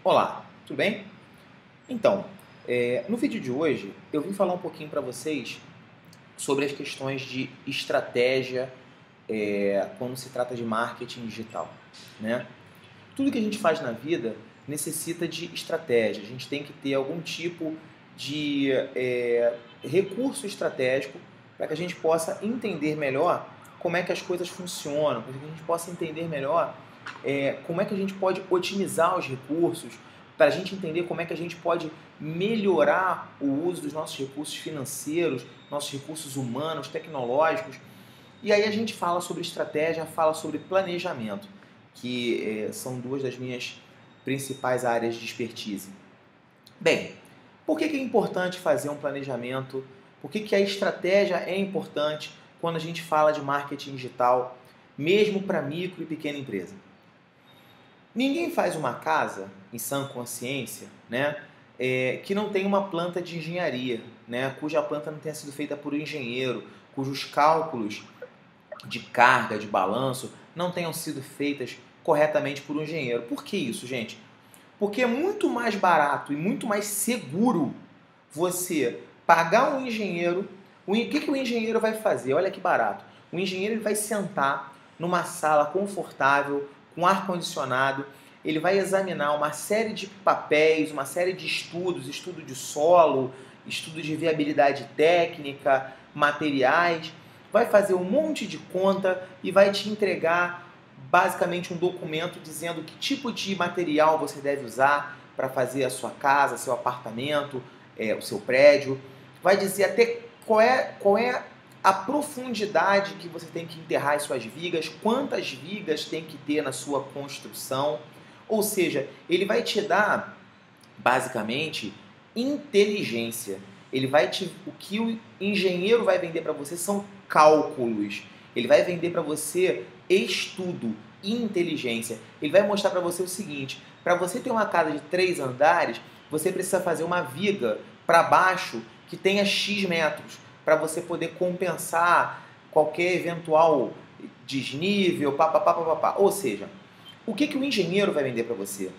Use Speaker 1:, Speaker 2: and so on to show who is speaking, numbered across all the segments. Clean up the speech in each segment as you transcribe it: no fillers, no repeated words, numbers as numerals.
Speaker 1: Olá, tudo bem? Então, no vídeo de hoje eu vim falar um pouquinho para vocês sobre as questões de estratégia quando se trata de marketing digital, né? Tudo que a gente faz na vida necessita de estratégia. A gente tem que ter algum tipo de recurso estratégico para que a gente possa entender melhor como é que as coisas funcionam, para que a gente possa entender melhor como é que a gente pode otimizar os recursos, para a gente entender como é que a gente pode melhorar o uso dos nossos recursos financeiros, nossos recursos humanos, tecnológicos. E aí a gente fala sobre estratégia, fala sobre planejamento, que são duas das minhas principais áreas de expertise. Bem, por que é importante fazer um planejamento? Por que a estratégia é importante quando a gente fala de marketing digital, mesmo para micro e pequena empresa? Ninguém faz uma casa em sã consciência, né, que não tenha uma planta de engenharia, né, cuja planta não tenha sido feita por um engenheiro, cujos cálculos de carga, de balanço, não tenham sido feitas corretamente por um engenheiro. Por que isso, gente? Porque é muito mais barato e muito mais seguro você pagar um engenheiro. O que o engenheiro vai fazer? Olha que barato. O engenheiro ele vai sentar numa sala confortável, com ar-condicionado, ele vai examinar uma série de papéis, uma série de estudos, estudo de solo, estudo de viabilidade técnica, materiais, vai fazer um monte de conta e vai te entregar basicamente um documento dizendo que tipo de material você deve usar para fazer a sua casa, seu apartamento, o seu prédio. Vai dizer até qual é a profundidade que você tem que enterrar as suas vigas, quantas vigas tem que ter na sua construção. Ou seja, ele vai te dar, basicamente, inteligência. O que o engenheiro vai vender para você são cálculos. Ele vai vender para você estudo, inteligência. Ele vai mostrar para você o seguinte: para você ter uma casa de 3 andares, você precisa fazer uma viga para baixo que tenha X metros, para você poder compensar qualquer eventual desnível, papapá. Ou seja, o que o engenheiro vai vender para você?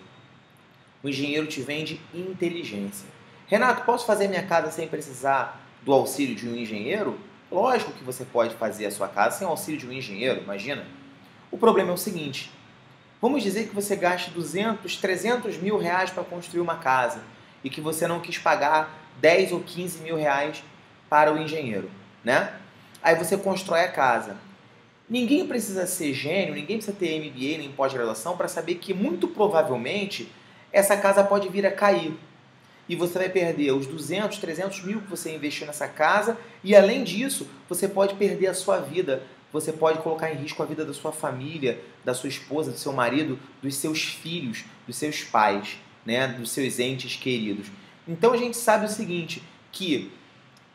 Speaker 1: O engenheiro te vende inteligência. Renato, posso fazer minha casa sem precisar do auxílio de um engenheiro? Lógico que você pode fazer a sua casa sem o auxílio de um engenheiro, imagina. O problema é o seguinte: vamos dizer que você gaste 200, 300 mil reais para construir uma casa e que você não quis pagar 10 ou 15 mil reais para o engenheiro, né? Aí você constrói a casa. Ninguém precisa ser gênio, ninguém precisa ter MBA nem pós-graduação para saber que muito provavelmente essa casa pode vir a cair. E você vai perder os 200, 300 mil que você investiu nessa casa e, além disso, você pode perder a sua vida. Você pode colocar em risco a vida da sua família, da sua esposa, do seu marido, dos seus filhos, dos seus pais, né, dos seus entes queridos. Então a gente sabe o seguinte, que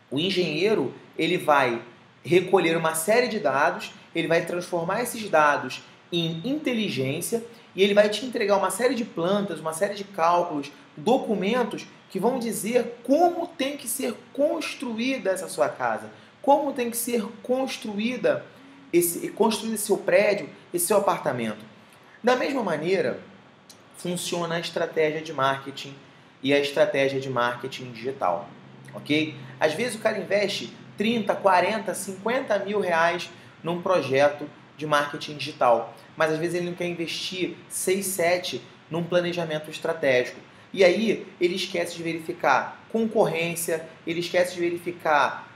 Speaker 1: o engenheiro ele vai recolher uma série de dados, ele vai transformar esses dados em inteligência e ele vai te entregar uma série de plantas, uma série de cálculos, documentos que vão dizer como tem que ser construída essa sua casa, como tem que ser construído esse seu prédio, esse seu apartamento. Da mesma maneira, funciona a estratégia de marketing e a estratégia de marketing digital, ok? Às vezes o cara investe 30, 40, 50 mil reais num projeto de marketing digital, mas às vezes ele não quer investir 6, 7 num planejamento estratégico. E aí ele esquece de verificar concorrência, ele esquece de verificar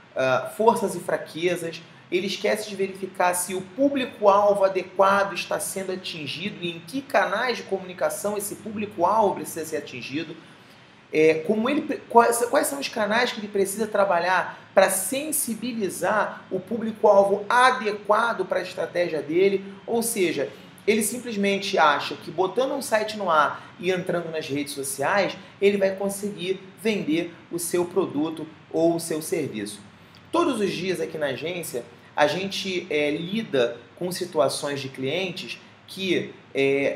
Speaker 1: forças e fraquezas, ele esquece de verificar se o público-alvo adequado está sendo atingido e em que canais de comunicação esse público-alvo precisa ser atingido. Quais são os canais que ele precisa trabalhar para sensibilizar o público-alvo adequado para a estratégia dele. Ou seja, ele simplesmente acha que botando um site no ar e entrando nas redes sociais, ele vai conseguir vender o seu produto ou o seu serviço. Todos os dias aqui na agência, a gente lida com situações de clientes que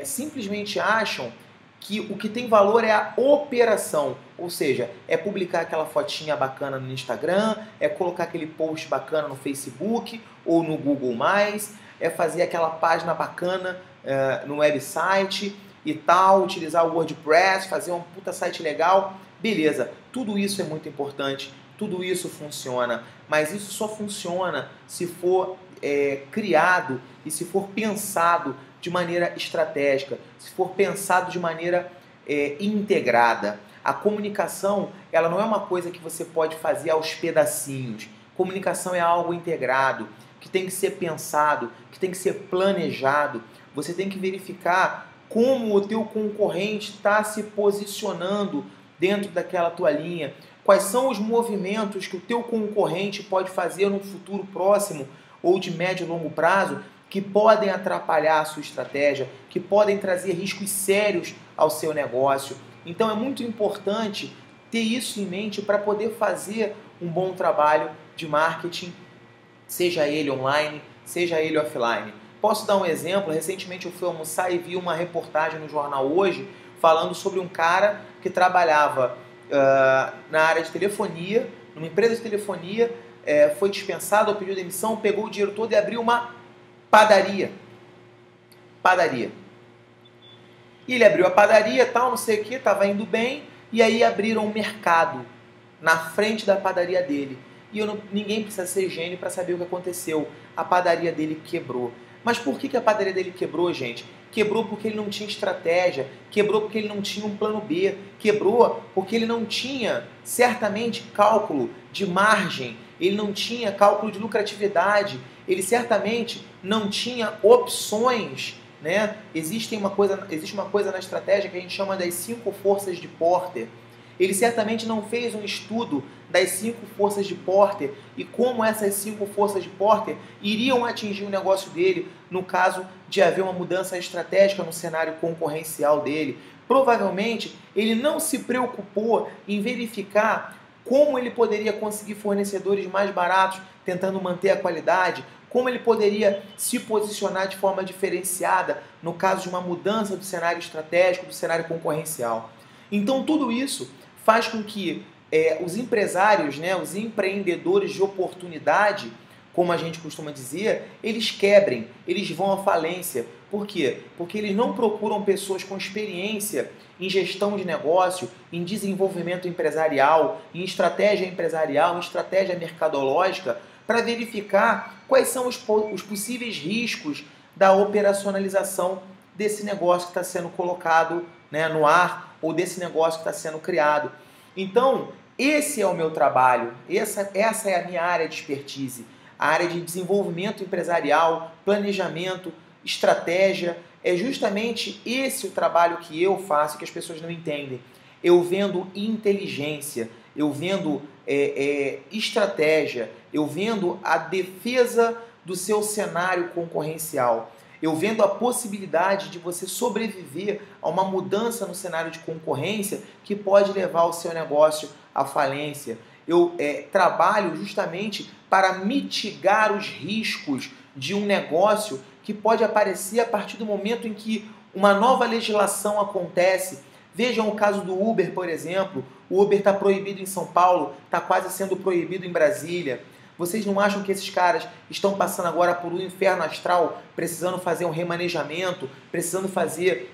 Speaker 1: simplesmente acham que o que tem valor é a operação, ou seja, é publicar aquela fotinha bacana no Instagram, é colocar aquele post bacana no Facebook ou no Google+, é fazer aquela página bacana no website, e tal, utilizar o WordPress, fazer um puta site legal, beleza, tudo isso é muito importante, tudo isso funciona, mas isso só funciona se for criado e se for pensado de maneira estratégica, se for pensado de maneira integrada. A comunicação, ela não é uma coisa que você pode fazer aos pedacinhos. Comunicação é algo integrado, que tem que ser pensado, que tem que ser planejado. Você tem que verificar como o teu concorrente está se posicionando dentro daquela tua linha, quais são os movimentos que o teu concorrente pode fazer no futuro próximo ou de médio e longo prazo que podem atrapalhar a sua estratégia, que podem trazer riscos sérios ao seu negócio. Então é muito importante ter isso em mente para poder fazer um bom trabalho de marketing, seja ele online, seja ele offline. Posso dar um exemplo? Recentemente eu fui almoçar e vi uma reportagem no jornal Hoje falando sobre um cara que trabalhava na área de telefonia, numa empresa de telefonia, foi dispensado, pediu demissão, pegou o dinheiro todo e abriu uma padaria. E ele abriu a padaria, tal, não sei o que, estava indo bem, e aí abriram um mercado na frente da padaria dele. E ninguém precisa ser gênio para saber o que aconteceu. A padaria dele quebrou. Mas por que a padaria dele quebrou, gente? Quebrou porque ele não tinha estratégia, quebrou porque ele não tinha um plano B, quebrou porque ele não tinha, certamente, cálculo de margem, ele não tinha cálculo de lucratividade, ele certamente não tinha opções, né? Existe uma coisa na estratégia que a gente chama das 5 forças de Porter. Ele certamente não fez um estudo das 5 forças de Porter e como essas 5 forças de Porter iriam atingir o negócio dele no caso de haver uma mudança estratégica no cenário concorrencial dele. Provavelmente ele não se preocupou em verificar como ele poderia conseguir fornecedores mais baratos, tentando manter a qualidade, como ele poderia se posicionar de forma diferenciada no caso de uma mudança do cenário estratégico, do cenário concorrencial. Então tudo isso faz com que os empresários, né, os empreendedores de oportunidade, como a gente costuma dizer, eles quebrem, eles vão à falência. Por quê? Porque eles não procuram pessoas com experiência em gestão de negócio, em desenvolvimento empresarial, em estratégia empresarial, em estratégia mercadológica, para verificar quais são os possíveis riscos da operacionalização desse negócio que está sendo colocado, né, no ar, ou desse negócio que está sendo criado. Então, esse é o meu trabalho, essa é a minha área de expertise, a área de desenvolvimento empresarial, planejamento, estratégia. É justamente esse o trabalho que eu faço, que as pessoas não entendem. Eu vendo inteligência, eu vendo estratégia, eu vendo a defesa do seu cenário concorrencial. Eu vendo a possibilidade de você sobreviver a uma mudança no cenário de concorrência que pode levar o seu negócio à falência. Eu trabalho justamente para mitigar os riscos de um negócio que pode aparecer a partir do momento em que uma nova legislação acontece. Vejam o caso do Uber, por exemplo. O Uber está proibido em São Paulo, está quase sendo proibido em Brasília. Vocês não acham que esses caras estão passando agora por um inferno astral, precisando fazer um remanejamento, precisando fazer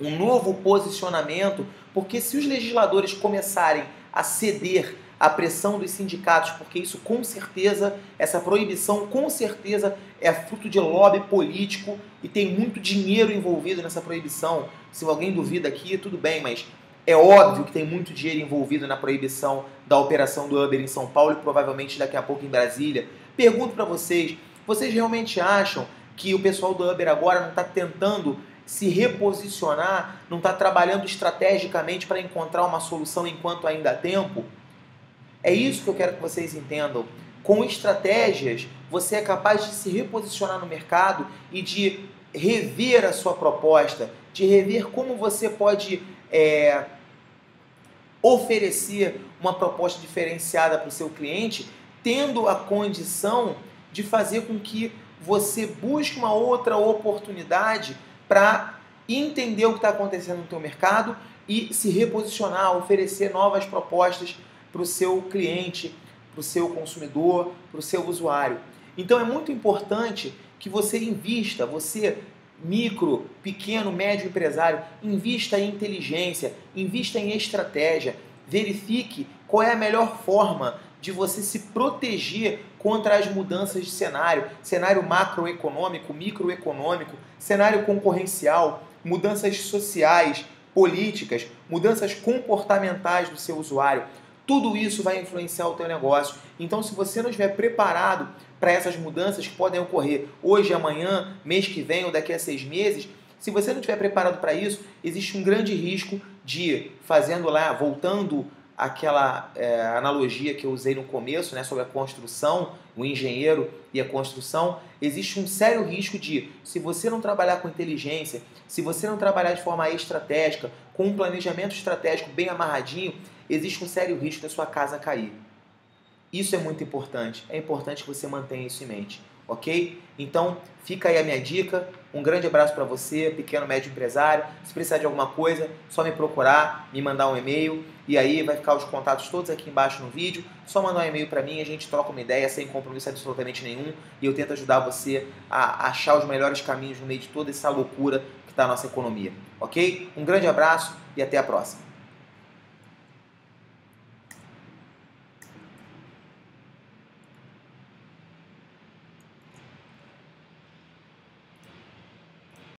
Speaker 1: um novo posicionamento? Porque se os legisladores começarem a ceder à pressão dos sindicatos, porque isso com certeza, essa proibição com certeza é fruto de lobby político e tem muito dinheiro envolvido nessa proibição. Se alguém duvida aqui, tudo bem, mas é óbvio que tem muito dinheiro envolvido na proibição da operação do Uber em São Paulo e provavelmente daqui a pouco em Brasília. Pergunto para vocês, vocês realmente acham que o pessoal do Uber agora não está tentando se reposicionar, não está trabalhando estrategicamente para encontrar uma solução enquanto ainda há tempo? É isso que eu quero que vocês entendam. Com estratégias, você é capaz de se reposicionar no mercado e de rever a sua proposta, de rever como você pode oferecer uma proposta diferenciada para o seu cliente, tendo a condição de fazer com que você busque uma outra oportunidade para entender o que está acontecendo no teu mercado e se reposicionar, oferecer novas propostas para o seu cliente, para o seu consumidor, para o seu usuário. Então é muito importante que você invista, você micro, pequeno, médio empresário, invista em inteligência, invista em estratégia, verifique qual é a melhor forma de você se proteger contra as mudanças de cenário macroeconômico, microeconômico, cenário concorrencial, mudanças sociais, políticas, mudanças comportamentais do seu usuário. Tudo isso vai influenciar o teu negócio. Então, se você não estiver preparado para essas mudanças que podem ocorrer hoje, amanhã, mês que vem ou daqui a 6 meses, se você não estiver preparado para isso, existe um grande risco de, voltando àquela analogia que eu usei no começo, né, sobre a construção, o engenheiro e a construção, existe um sério risco de, se você não trabalhar com inteligência, se você não trabalhar de forma estratégica, com um planejamento estratégico bem amarradinho, existe um sério risco da sua casa cair. Isso é muito importante. É importante que você mantenha isso em mente, ok? Então, fica aí a minha dica. Um grande abraço para você, pequeno, médio empresário. Se precisar de alguma coisa, só me procurar, me mandar um e-mail. E aí vai ficar os contatos todos aqui embaixo no vídeo. Só mandar um e-mail para mim, a gente troca uma ideia sem compromisso absolutamente nenhum. E eu tento ajudar você a achar os melhores caminhos no meio de toda essa loucura que está a nossa economia, ok? Um grande abraço e até a próxima.